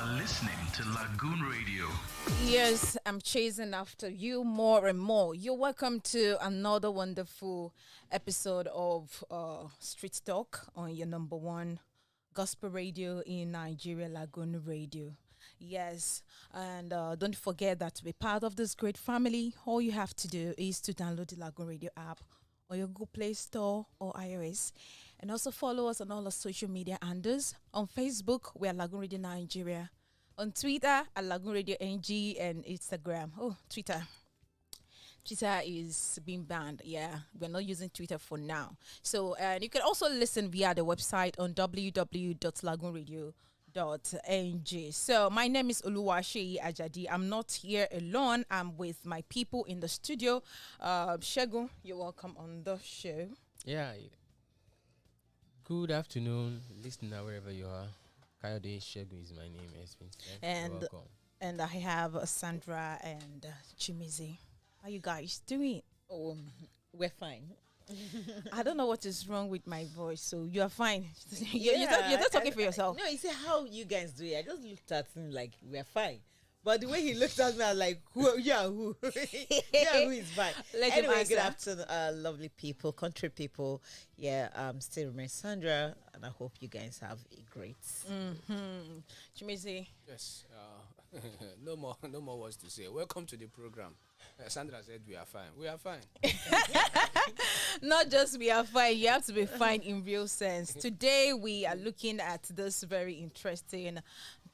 are listening to Lagoon Radio. Yes, I'm chasing after you more and more. You're welcome to another wonderful episode of Street Talk on your number one gospel radio in Nigeria, Lagoon Radio. Yes, and don't forget that to be part of this great family, all you have to do is to download the Lagoon Radio app on your Google Play Store or iOS. And also follow us on all our social media handles. On Facebook, we are Lagoon Radio Nigeria. On Twitter, at Lagoonradio.Ng, and Instagram. Oh, Twitter. Twitter is being banned. Yeah, we're not using Twitter for now. So, and you can also listen via the website on www.LagoonRadio.Ng. So, my name is Olumakaiye Ajadi. I'm not here alone. I'm with my people in the studio. Segun, you're welcome on the show. Yeah. Good afternoon, listener, wherever you are. Kayode Segun is my name. And I have Sandra and Chimizi. How you guys doing? Oh, we're fine. I don't know what is wrong with my voice, so you are fine. You're not talking for yourself. No, you see how you guys do it. I just looked at him like we're fine. But the way he looked at me, I was like, who? Yeah, who? Yeah, who is fine? Anyway, good afternoon, lovely people, country people. Yeah, still remain Sandra, and I hope you guys have a great. Chimizi. Yes. No more words to say. Welcome to the program. Sandra said we are fine. We are fine. Not just we are fine. You have to be fine in real sense. Today we are looking at this very interesting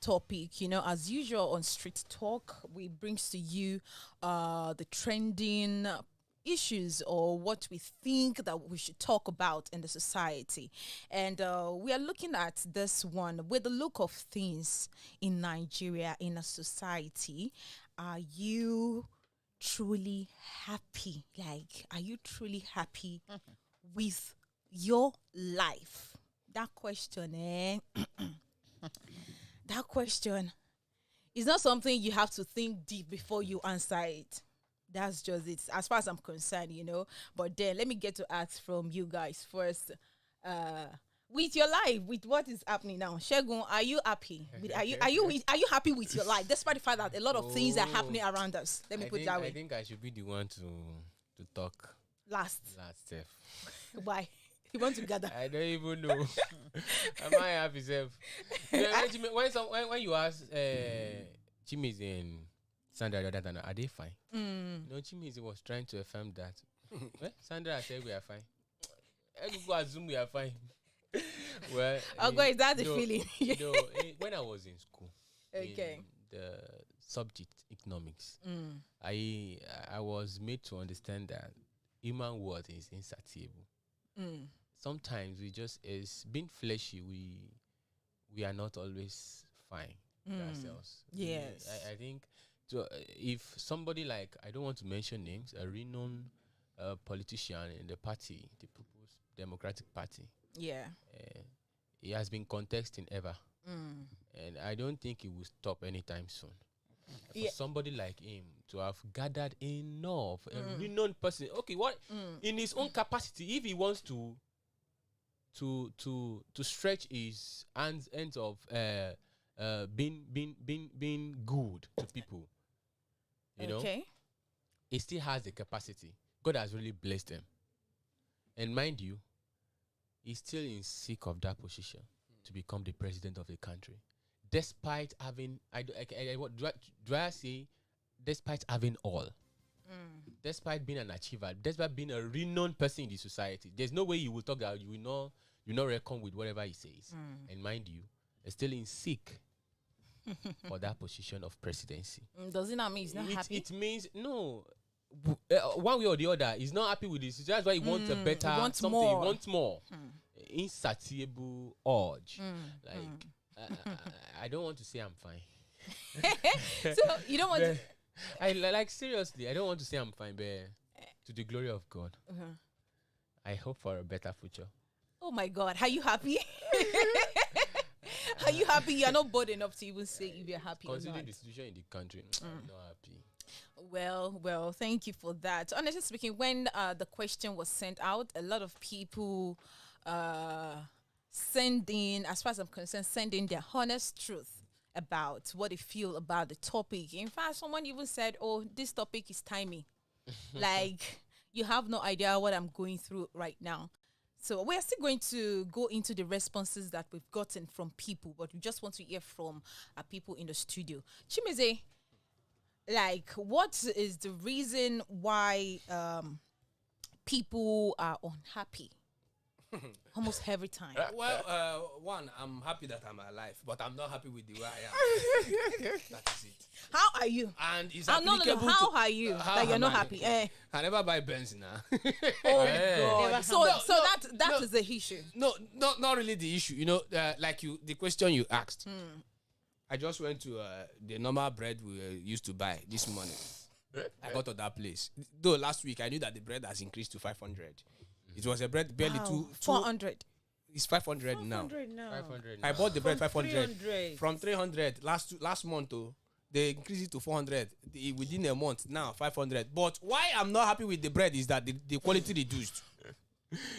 topic. You know, as usual on Street Talk, we brings to you the trending issues or what we think that we should talk about in the society. And we are looking at this one with the look of things in Nigeria, in a society. Are you truly happy? Like, are you truly happy with your life? That question, that question is not something you have to think deep before you answer it. That's just it, as far as I'm concerned, you know. But then let me get to ask from you guys first. With your life, with what is happening now, Segun, are you happy? Are you happy with your life, despite the fact that a lot of things are happening around us? Let me put it that way. I think I should be the one to talk last. Steph. Why? You want to gather? I don't even know. Am I happy, Steph? When you ask Chimizi and Sandra the other time, are they fine? No, Chimizi was trying to affirm that. Sandra said we are fine. Everybody assume we are fine. Well, is that the feeling? When I was in school, okay, in the subject economics, I was made to understand that human worth is insatiable. Sometimes we just, as being fleshy, we are not always fine with ourselves. Yes, I think. So if somebody like, I don't want to mention names, a renowned politician in the party, the People's Democratic Party, he has been contesting ever, and I don't think he will stop anytime soon. For somebody like him to have gathered enough, a renowned person, okay, what in his own capacity, if he wants to stretch his ends of being good to people, you know, he still has the capacity. God has really blessed him, and mind you, he's still in seek of that position to become the president of the country, despite having despite having all, despite being an achiever, despite being a renowned person in the society. There's no way you will talk that you will not reckon with whatever he says. And mind you, he's still in seek for that position of presidency. Does it not mean he's not happy? It means no. One way or the other, he's not happy with this. That's why he wants a better something. He wants more. Insatiable urge. I don't want to say I'm fine. So you don't want to. Seriously, I don't want to say I'm fine, but to the glory of God, I hope for a better future. Oh my God, are you happy? Are you happy? You're not bold enough to even say if you're happy or not. Considering the situation in the country, I'm not happy. Well, thank you for that. Honestly speaking, when the question was sent out, a lot of people send in, as far as I'm concerned, send in their honest truth about what they feel about the topic. In fact, someone even said, "Oh, this topic is timely." Like, you have no idea what I'm going through right now. So we're still going to go into the responses that we've gotten from people, but we just want to hear from people in the studio. Chimeze, like, what is the reason why people are unhappy almost every time? One, I'm happy that I'm alive, but I'm not happy with the way I am. That is it. How are you? And it's No. applicable How to- are you how that you're am not I? happy? I never buy Benz now. Oh Yeah. God! So No, that is the issue. No, not really the issue. Like the question you asked. I just went to the normal bread we used to buy this morning. I got to that place. Though last week I knew that the bread has increased to 500. It was a bread barely two 400. It's 500 now. 500 I bought the bread From 500 300. from 300 last month. Oh, they increased it to 400 within a month. Now 500. But why I'm not happy with the bread is that the quality reduced.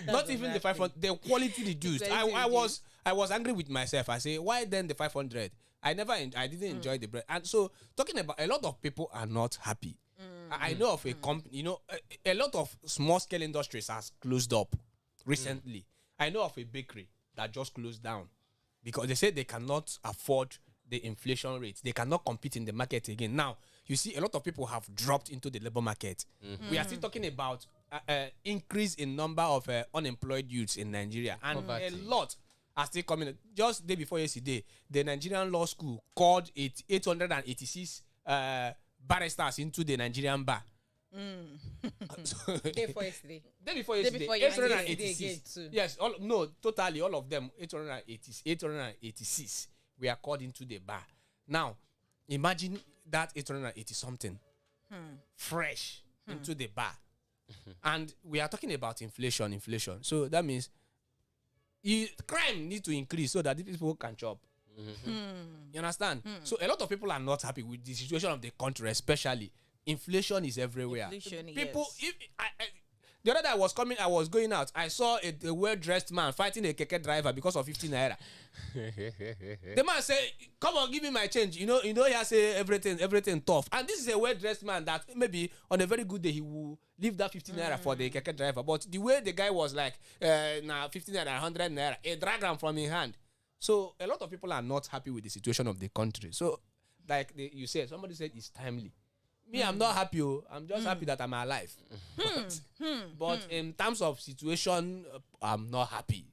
Not even the 500. The quality reduced. I was angry with myself. I say, why then the 500? I didn't enjoy the bread. And so talking about, a lot of people are not happy. I know of a company. A lot of small scale industries has closed up recently. I know of a bakery that just closed down because they said they cannot afford the inflation rate. They cannot compete in the market again. Now, you see, a lot of people have dropped into the labor market. We are still talking about increase in number of unemployed youths in Nigeria. And Poverty. a lot are still coming. Just day before yesterday, the Nigerian law school called it 886 barristers into the Nigerian bar. Day before yesterday. Day before yesterday, before 886. yesterday again too. Yes, totally, all of them, 886. We are called into the bar. Now, imagine that 880 something fresh into the bar. And we are talking about inflation. So that means crime needs to increase so that these people can chop. You understand? So a lot of people are not happy with the situation of the country, especially. Inflation is everywhere. People, the other day I was going out. I saw a well-dressed man fighting a keke driver because of 15 naira. The man said, "Come on, give me my change." He has say everything tough. And this is a well-dressed man that maybe on a very good day he will leave that 15 naira for the keke driver. But the way the guy was like, 15 naira, 100 naira, a dragon from his hand. So a lot of people are not happy with the situation of the country. So, like you said, somebody said it's timely. Me, I'm not happy. I'm just happy that I'm alive. But in terms of situation, I'm not happy.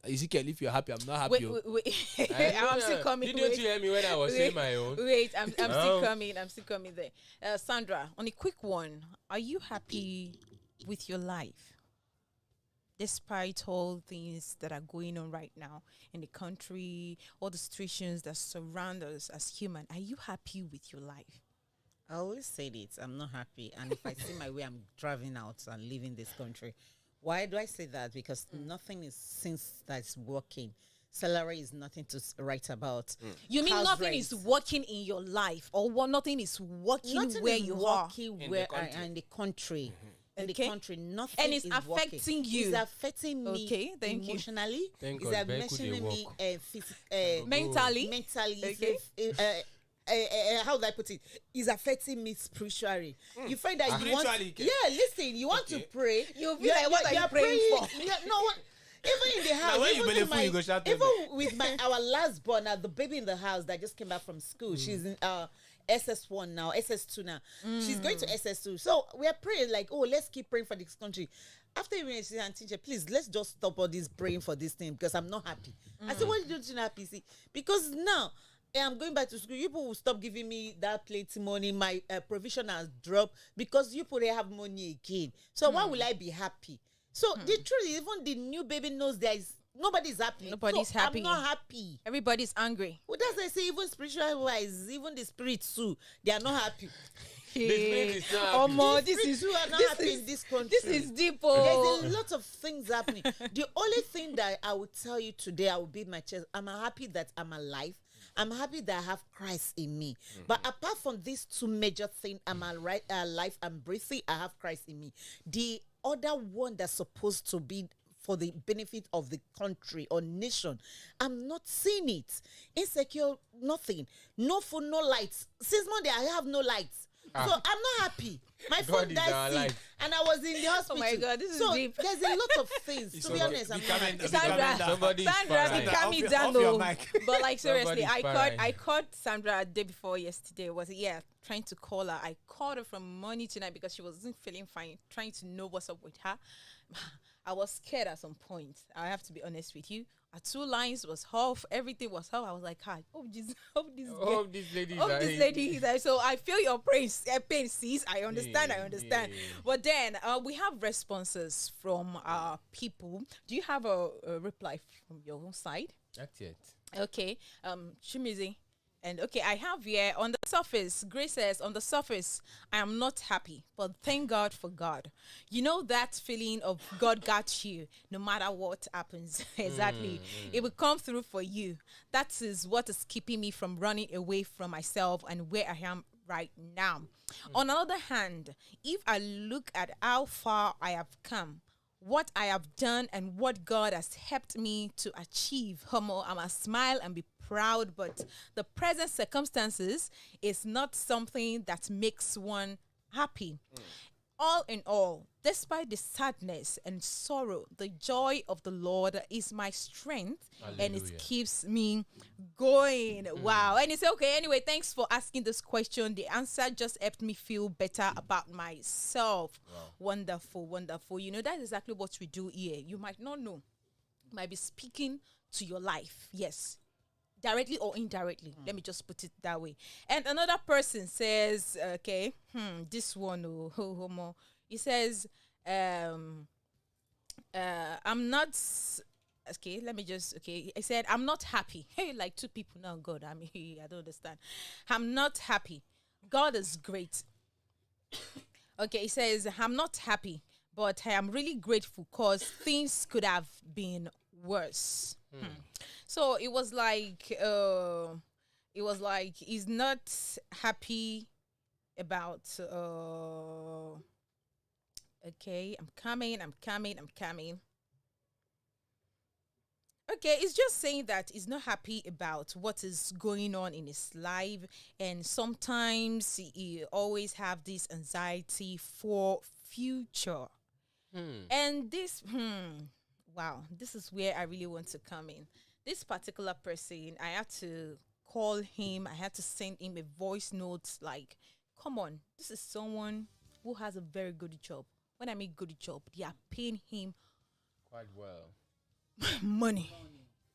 Ezekiel, if you're happy, I'm not happy. Wait. I'm still coming. Didn't you hear me when I was saying my own? Wait, I'm still coming. I'm still coming there. Sandra, on a quick one, are you happy with your life? Despite all things that are going on right now in the country, all the situations that surround us as human, are you happy with your life? I always say it. I'm not happy, and if I see my way, I'm driving out and leaving this country. Why do I say that? Because nothing is since that's working. Salary is nothing to write about. You mean House nothing rent. is working in your life, or nothing is working Nothing where is you working In where the I country. am in the country. In Okay. the country, nothing And it's is affecting working. you. It's affecting me Okay, thank you. emotionally. Thank It's God, very good affecting they me work. mentally? mentally. Okay. How do I put it? It's affecting me spiritually. You find that you want, Spiritually, okay. listen, you want to pray. You feel like, what are you praying for? No, what? Even in the house, when you even, believe you go shout even with our last born, the baby in the house that just came back from school, she's in SS1 now, SS2 now. She's going to SS2. So we are praying like, oh, let's keep praying for this country. After even she said, teacher, please, let's just stop all this praying for this thing because I'm not happy. I said, why don't you not happy? See, because now I'm going back to school. You people will stop giving me that plate money. My provision has dropped because you people have money again. So why will I be happy? So the truth is, even the new baby knows nobody's happy. Nobody's so happy. I'm not happy. Everybody's angry. Well, that's why I say even spiritual wise, even the spirits too, they are not happy. is not happy. Omo, The spirits too are not happy in this country. This is deep. Oh. There's a lot of things happening. The only thing that I will tell you today, I will beat my chest. I'm happy that I'm alive. I'm happy that I have Christ in me. But apart from these two major things, I'm alive, I'm breathing, I have Christ in me. The other one that's supposed to be for the benefit of the country or nation. I'm not seeing it. Insecure, nothing. No food, no lights. Since Monday, I have no lights. So I'm not happy. My phone died sick, and I was in the hospital. Oh my God, this is deep. There's a lot of things. To be honest, I'm not happy. Sandra, be calming down though. But like seriously, I called Sandra a day before yesterday. Trying to call her. I called her from morning to night because she wasn't feeling fine. Trying to know what's up with her. I was scared at some point. I have to be honest with you. Our 2 lines was off. Everything was off. I was like, "Hi, this lady is like." So I feel your pain, sis. I understand. Yeah. But then we have responses from people. Do you have a reply from your own side? Not yet. Okay. Chimizi. And okay, I have here on the surface, Grace says, on the surface, I am not happy, but thank God for God. You know that feeling of God got you, no matter what happens. Exactly. It will come through for you. That is what is keeping me from running away from myself and where I am right now. On the other hand, if I look at how far I have come, what I have done and what God has helped me to achieve, I must smile and be proud, but the present circumstances is not something that makes one happy. All in all, despite the sadness and sorrow, the joy of the Lord is my strength. Hallelujah. And it keeps me going. Wow. And it's okay. Anyway, thanks for asking this question. The answer just helped me feel better about myself. Wow. Wonderful. You know, that's exactly what we do here. You might not know. You might be speaking to your life. Yes. Directly or indirectly. Let me just put it that way. And another person says, okay, this one, he says, I'm not, okay, let me just, okay. I said, I'm not happy. Hey, like 2 people now, God, I don't understand. I'm not happy. God is great. Okay, he says, I'm not happy, but I am really grateful because things could have been worse. So it was like he's not happy about okay, I'm coming. Okay, it's just saying that he's not happy about what is going on in his life, and sometimes he always have this anxiety for future. And this wow, this is where I really want to come in. This particular person, I had to call him. I had to send him a voice note like, come on, this is someone who has a very good job. When I mean good job, they are paying him quite well money.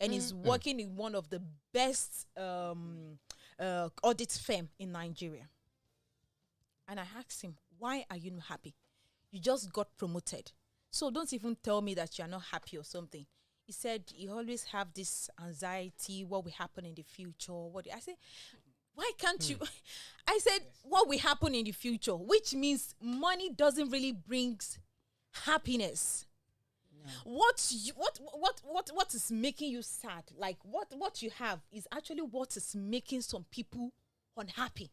And he's working in one of the best audit firm in Nigeria. And I asked him, why are you not happy? You just got promoted. So don't even tell me that you're not happy or something. He said he always have this anxiety, what will happen in the future. I said, why can't you? I said, what will happen in the future? Which means money doesn't really bring happiness. No. What is making you sad? Like what you have is actually what is making some people unhappy.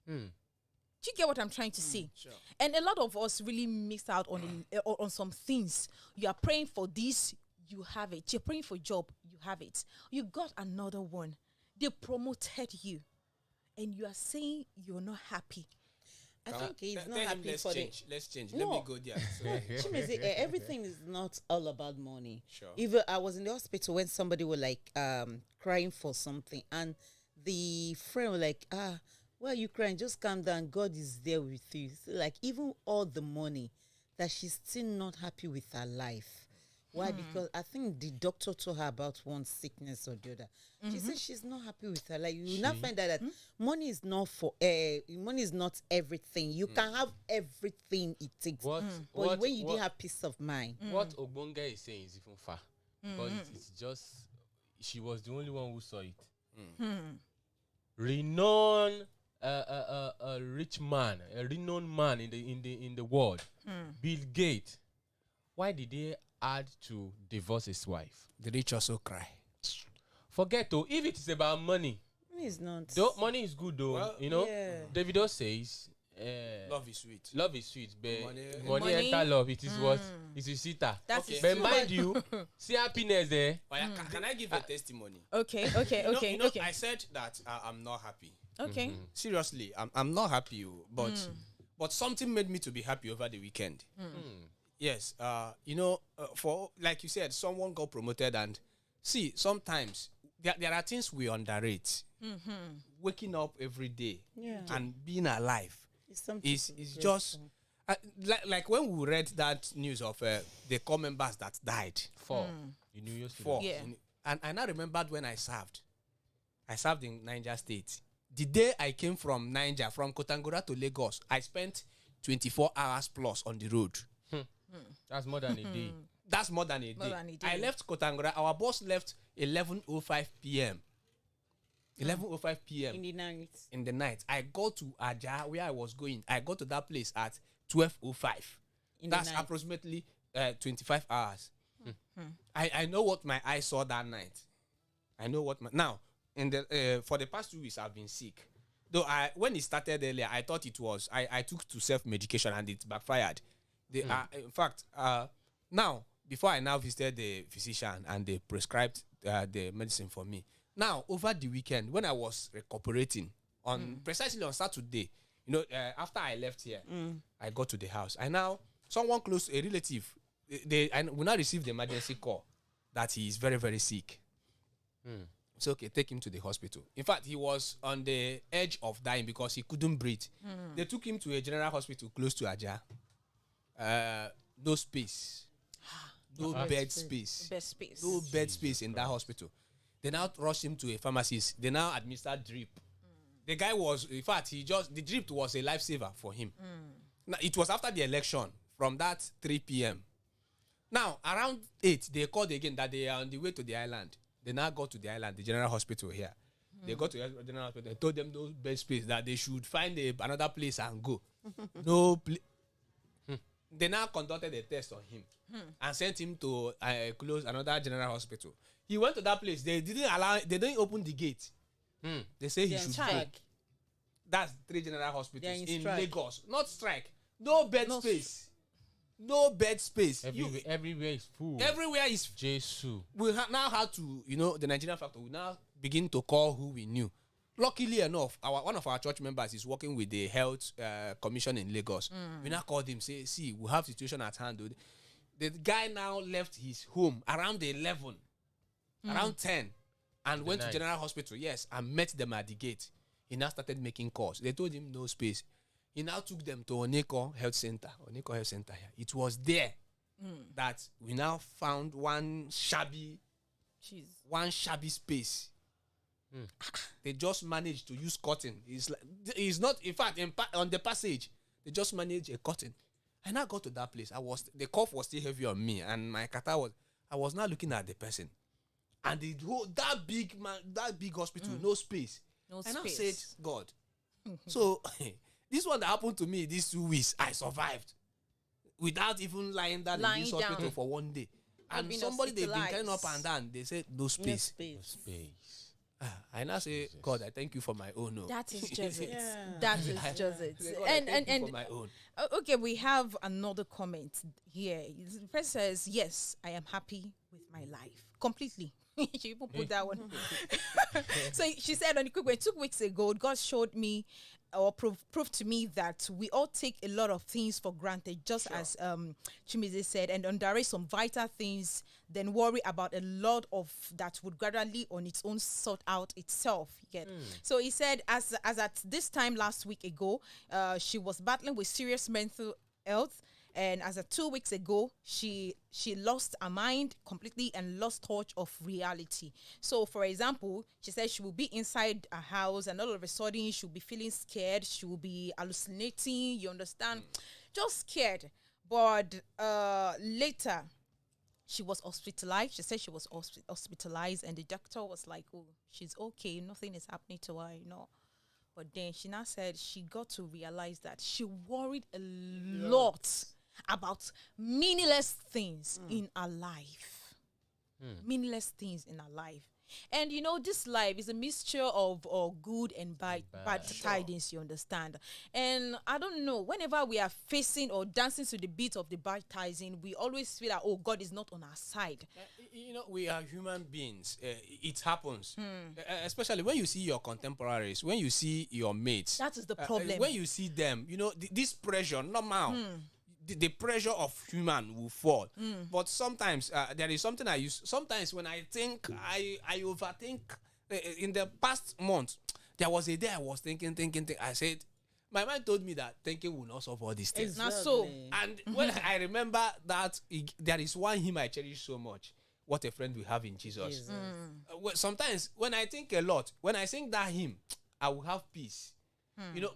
Do you get what I'm trying to say? Sure. And a lot of us really miss out on some things. You are praying for this, you have it. You're praying for a job, you have it. You got another one. They promoted you. And you are saying you're not happy. I think he's not happy for it. Let's change. No. Let me go there. So. Everything is not all about money. Sure. Even I was in the hospital when somebody was like crying for something, and the friend was like, why are you crying? Just calm down. God is there with you. So like even all the money that she's still not happy with her life. Why? Because I think the doctor told her about one sickness or the other. She said she's not happy with her. Like you will not find that money is not for money is not everything. You can have everything it takes. But when you didn't have peace of mind. What Ogbonge is saying is even far. Because it's just she was the only one who saw it. Renowned a rich man, a renowned man in the world, Bill Gates. Why did they add to divorce his wife? The rich also cry. Forget though, if it is about money, it's not. Though money is good though, well, you know. Yeah. Davido says, Love is sweet. Love is sweet, but Money enter love. It is what? It is sweeter. That's Okay. But mind you, see happiness there. Can I give a testimony? Okay. You know, I said that I'm not happy. Okay. Seriously, I'm not happy, but something made me to be happy over the weekend. Yes, you know, for like you said, someone got promoted, and see, sometimes there are things we underrate. Waking up every day and being alive is just like when we read that news of the core members that died. 4. You knew yours. 4. Yeah. And I now remembered when I served. I served in Niger State. The day I came from Niger, from Kotangora to Lagos, I spent 24 hours plus on the road. That's more than a day. That's more than a day. I left Kotangora. Our bus left 11:05 p.m. 11:05 p.m. In the night. I got to Aja, where I was going. I got to that place at 12:05. That's approximately 25 hours. I know what my eyes saw that night. I know what now. In the for the past 2 weeks, I've been sick. Though when it started earlier, I thought it was I took to self-medication and it backfired. In fact, now before I now visited the physician and they prescribed the medicine for me. Now over the weekend when I was recuperating precisely on Saturday, you know, after I left here, I got to the house. I now someone close, a relative, we now received the emergency call that he is very, very sick. It's okay, take him to the hospital. In fact, he was on the edge of dying because he couldn't breathe. They took him to a general hospital close to Aja. No space. No bed space. No bed space in that hospital. They now rushed him to a pharmacist. They now administered drip. The guy was, in fact, the drip was a lifesaver for him. Now, it was after the election from that 3 p.m. Now, around 8, they called again that they are on the way to the island. They now got to the island, the general hospital here. They got to the general hospital. They told them no bed space, that they should find another place and go. They now conducted a test on him and sent him to close another general hospital. He went to that place. They didn't open the gate. They say he should go. That's 3 general hospitals in Lagos. Not strike. No bed space. No bed space. Everywhere is full. Everywhere is Jesus. We now have to, you know, the Nigerian factor. We now begin to call who we knew. Luckily enough, one of our church members is working with the health commission in Lagos. We now called him, say, see, we have situation at hand. Dude. The guy now left his home around 11, around 10, and went to general hospital. Yes, and met them at the gate. He now started making calls. They told him no space. He now took them to Oneko Health Center. Oneko Health Center here. It was there that we now found one shabby space. They just managed to use cotton. It's not, in fact, on the passage, they just managed a cotton. I now got to that place. The cough was still heavy on me, and my kata I was now looking at the person, and that big hospital, no space. I now said, God. So this one that happened to me these 2 weeks, I survived without even lying down in this hospital for 1 day. And somebody they've been carrying up and down, they said no space. No space. I now say, God, I thank you for my own. No. That is just it. That is just it. And for my own. Okay, we have another comment here. The person says, yes, I am happy with my life. Completely. She even put that one. So she said on the quick way, 2 weeks ago, God showed me or proved to me that we all take a lot of things for granted, just as Chimize said, and underrate some vital things, then worry about a lot of that would gradually on its own sort out itself. So he said, as at this time last week ago, she was battling with serious mental health. And as of 2 weeks ago, she lost her mind completely and lost touch of reality. So, for example, she said she will be inside a house and all of a sudden she'll be feeling scared. She will be hallucinating, you understand? Just scared. But later, she was hospitalized. She said she was hospitalized and the doctor was like, oh, she's okay. Nothing is happening to her, you know. But then she now said she got to realize that she worried a lot about meaningless things in her life. Meaningless things in her life. And this life is a mixture of good and bad tidings, you understand. And I don't know, whenever we are facing or dancing to the beat of the bad tidings, we always feel that, oh, God is not on our side. We are human beings. It happens. Especially when you see your contemporaries, when you see your mates. That is the problem. When you see them, this pressure, normal. The pressure of human will fall. But sometimes there is something I use. Sometimes when I think, I overthink. In the past month, there was a day I was thinking. I said, my mind told me that thinking will not solve all these things. It's not so. And when I remember that there is one hymn I cherish so much. What a friend we have in Jesus. Sometimes when I think a lot, when I sing that hymn, I will have peace.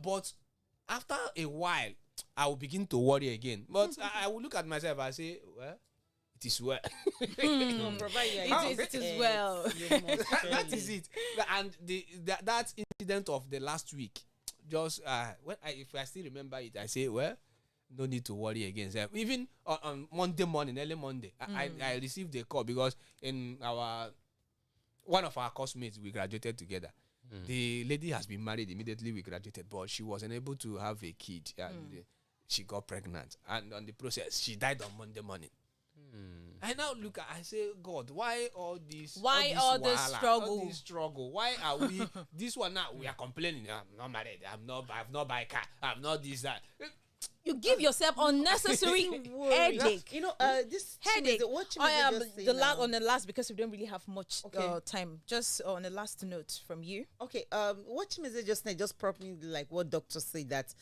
But after a while, I will begin to worry again. But I will look at myself and say, well, it is well. It is well. That is it. And that incident of the last week, just if I still remember it, I say, well, no need to worry again. So even on Monday morning, early Monday, I received a call because in one of our classmates, we graduated together. The lady has been married immediately we graduated, but she wasn't able to have a kid. And she got pregnant. And on the process, she died on Monday morning. I now look at, I say, God, why all this? Why all this struggle? All this struggle? Why are we? This one now we are complaining. I'm not married. I've not buy car. I'm not this that. You give yourself unnecessary headache. This headache. On the last, because we don't really have much time. Just on the last note from you. Okay. What Chimeze just probably like what doctor said that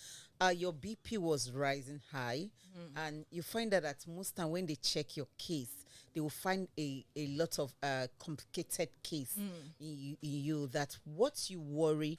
your BP was rising high, and you find that at most time when they check your case, they will find a lot of complicated case in you. That what you worry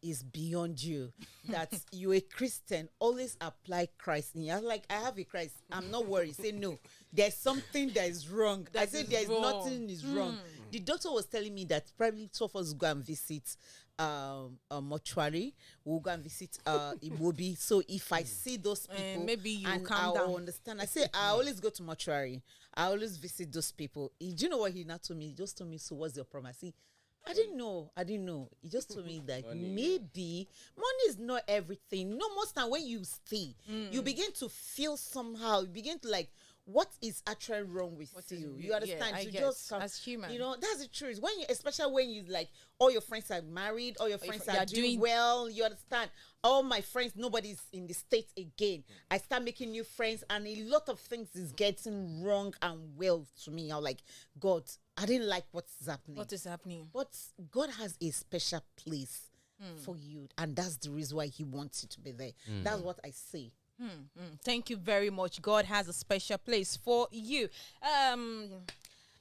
is beyond you. That you're a Christian, always apply Christ in you. I'm like, I have a Christ. I'm not worried. Say no. There's something that is wrong. I said there's nothing is wrong. The doctor was telling me that probably two of us go and visit a mortuary. We'll go and visit Iwobi. So if I see those people, maybe you and calm down. I'll understand. I say I always go to mortuary. I always visit those people. Do you know what he now told me? He just told me, so what's your problem? I see. I didn't know. He just told me that maybe money is not everything. Most time when you stay, you begin to feel somehow. You begin to like, what is actually wrong with you? You understand? I guess, as human. That's the truth. Especially when you like, all your friends are married, all your friends are doing well. You understand? All my friends, nobody's in the States again. I start making new friends, and a lot of things is getting wrong and well to me. I'm like, God, I didn't like what's happening. What is happening? But God has a special place for you, and that's the reason why He wants you to be there. That's what I say. Thank you very much. God has a special place for you.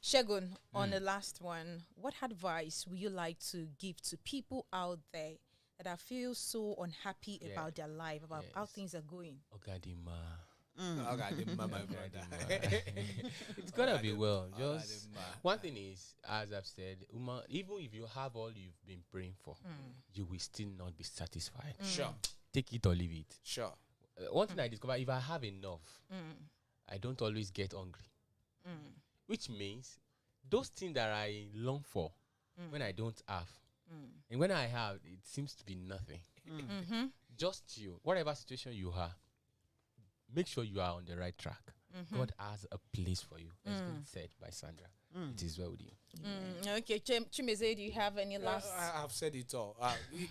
Shegun, on the last one, what advice would you like to give to people out there that I feel so unhappy about their life, about how things are going? Ogadima. Ogadima, my brother. It's gotta be well. Just one thing is, as I've said, even if you have all you've been praying for, you will still not be satisfied. Sure. Take it or leave it. Sure. One thing I discovered, if I have enough, I don't always get hungry. Which means those things that I long for, when I don't have, and when I have, it seems to be nothing. Just you, whatever situation you are, make sure you are on the right track. God has a place for you, as been said by Sandra. It is well with you. Okay, Chimeze, do you have any last? I have said it all.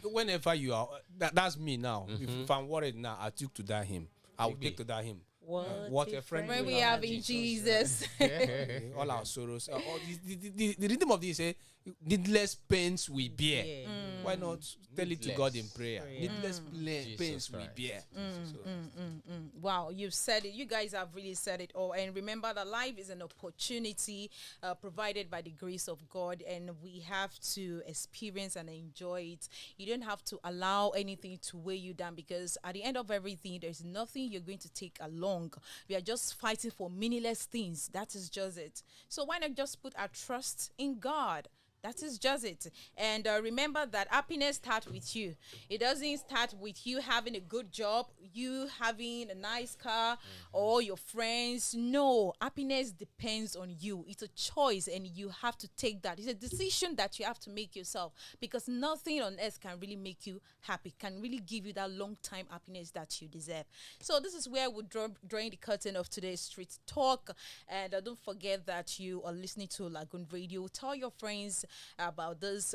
Whenever you are, that's me now. If I'm worried now, I took to that him. I will take to that him. What a friend when we have in Jesus. All our sorrows. The rhythm of this say, needless pains we bear. Why not tell it to God in prayer? Needless pains we bear. Wow, you've said it. You guys have really said it all. And remember that life is an opportunity provided by the grace of God, and we have to experience and enjoy it. You don't have to allow anything to weigh you down, because at the end of everything, there's nothing you're going to take along. We are just fighting for meaningless things. That is just it. So why not just put our trust in God? That is just it. And remember that happiness starts with you. It doesn't start with you having a good job, you having a nice car, or your friends. No, happiness depends on you. It's a choice, and you have to take that. It's a decision that you have to make yourself, because nothing on earth can really make you happy, can really give you that long-time happiness that you deserve. So this is where we're drawing the curtain of today's Street Talk. And don't forget that you are listening to Lagoon Radio. Tell your friends about this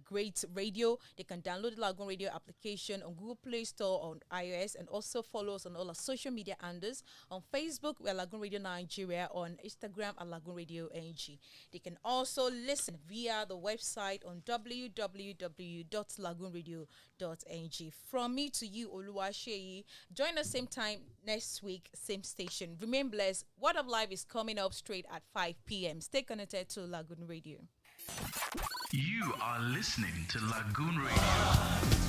great radio. They can download the Lagoon Radio application on Google Play Store, on iOS, and also follow us on all our social media handles. On Facebook, we're Lagoon Radio Nigeria. On Instagram, at Lagoonradio.Ng. They can also listen via the website on www.LagoonRadio.Ng. From me to you, Olumakaiye. Join us same time next week, same station. Remain blessed. Word of Life is coming up straight at 5 p.m. Stay connected to Lagoon Radio. You are listening to Lagoon Radio.